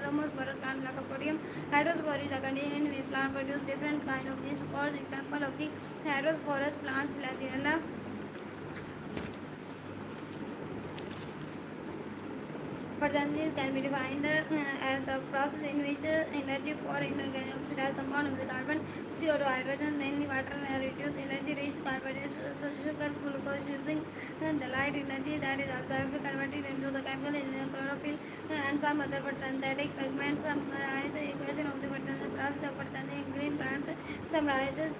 thermosporous plant Lycopodium. Hydrospore is a condition in which plant produce different kind of these spores. Example of the hydrosporous plants Laginella. Photosynthesis can be defined as the process in which energy for inorganic oxidized compound of the carbon, CO2, hydrogen, mainly water, reduce energy-rich carbohydrates, sugar, glucose using the light energy that is absorbed, converted into the chemical in chlorophyll and some other photosynthetic pigments. Summarize the equation of the photosynthesis process of photosynthesis in green plants. Summarizes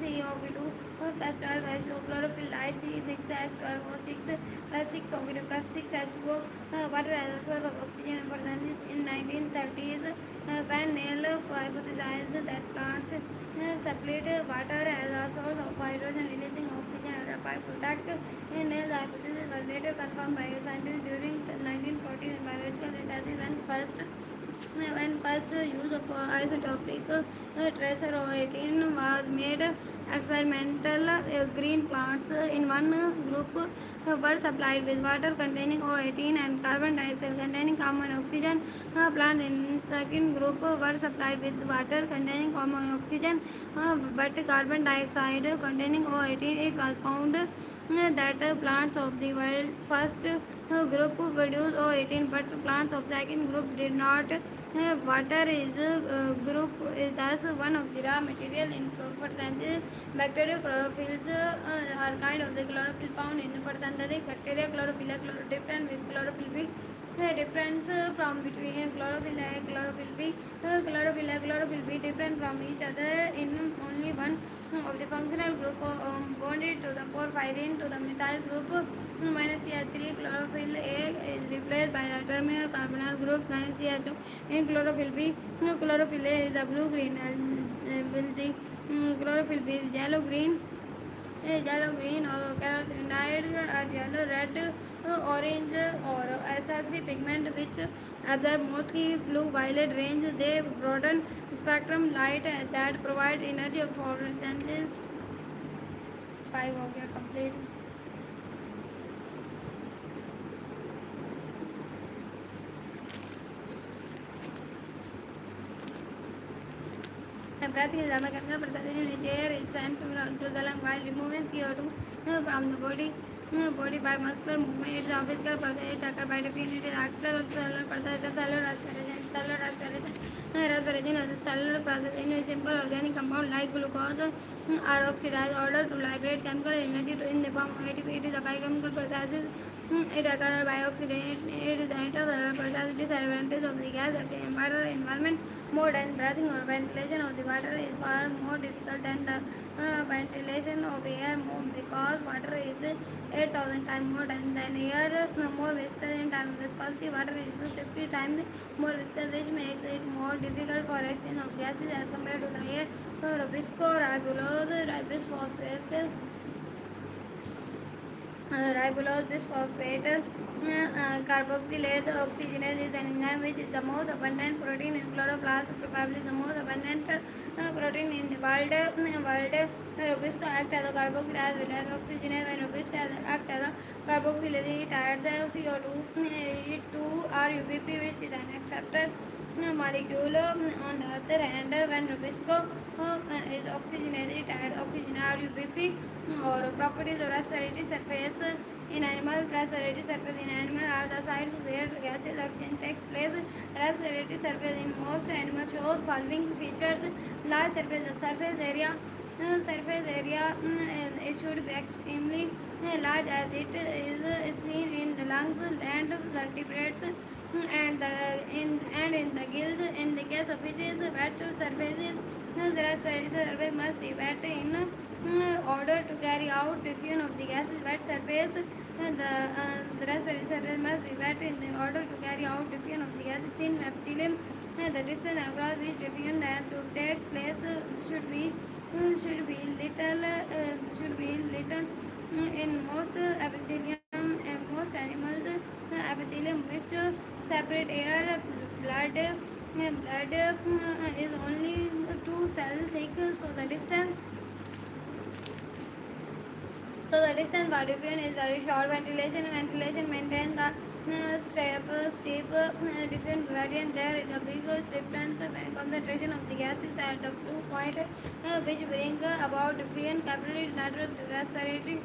COP2 plus 12 H2O chlorophyll light C6H12O6 plus 6 plus 6H2O. Water as a source of oxygen and photosynthesis in 1930s. Van Nel hypothesized that plants separate water as a source of hydrogen, releasing oxygen as a byproduct. Nell's hypothesis was later confirmed by scientists during 1940s in biological research when first use of isotopic tracer O18 was made. Experimental green plants in one group were supplied with water containing O18 and carbon dioxide containing common oxygen. Plants in second group were supplied with water containing common oxygen but carbon dioxide containing O18. It was found that plants of the world first group produce O18 but plants of second group did not. Water is group is thus one of the raw material in photosynthesis. Bacterial chlorophylls are kind of the chlorophyll found in photosynthetic bacteria. Chlorophyll A different with chlorophyll B. Difference from between chlorophyll A and chlorophyll B. Chlorophyll A and chlorophyll B different from each other in only one of the functional group bonded to the porphyrin to the methyl group minus CH3. Chlorophyll A is replaced by the terminal carbonyl group minus CHO in chlorophyll B. Chlorophyll A is a blue-green and will the chlorophyll B is yellow-green. Yellow-green or carotenoid are yellow, red, orange or SR3 pigment which absorb mostly blue-violet range. They broaden spectrum light that provide energy for photosynthesis. 5 हो गया complete. Practically, the chemical process in air is sent to the lung while removing CO2 from the body by muscular movement. It is a physical process. It occurs by different. It is axillary or cellular process. The cellular respiration. Respiration is a cellular process in which simple organic compound like glucose are oxidized in order to liberate chemical energy in the form of ATP. It is a biochemical process. It occurs by oxidation. It is the intercellular process. Disadvantage of the gas at the environment mode and breathing or ventilation of the water is far more difficult than the ventilation of air because water is 8,000 times more dense than air, more viscous in terms of viscosity. Water is 50 times more viscous, which makes it more difficult for exchange of gases as compared to the air. Viscoribulose, ribulose bisphosphate carboxylase oxygenase is an enzyme which is the most abundant protein in chloroplast, probably the most abundant protein in the world. Ribulose acts as a carboxylase as well as oxygenase. When ribulose acts as a carboxylase, it adds CO2 to RUBP, which is an acceptor molecule. On the other hand, when ribulose is oxygenated, it adds oxygen RUBP or properties of respiratory surface. In animals, respiratory surface in animals are the sites where gases exchange takes place. Respiratory surface in most animals shows following features: large surface area. It should be extremely large as it is seen in the lungs, land vertebrates, and in the gills. In the case of fishes, wet surfaces, the respiratory surface must be wet in order to carry out diffusion of the gases. Wet surface, the respiratory surface must be wet in order to carry out diffusion of the gases. Thin epithelium, the distance across which diffusion has to take place should be little. In most epithelium, most animals, epithelium which separate air, blood is only 2 cells thick. So the distance for diffusion is very short. Ventilation maintains the different gradient. There is a big difference when concentration of the gases at the 2 point which bring about different capillary natural respiratory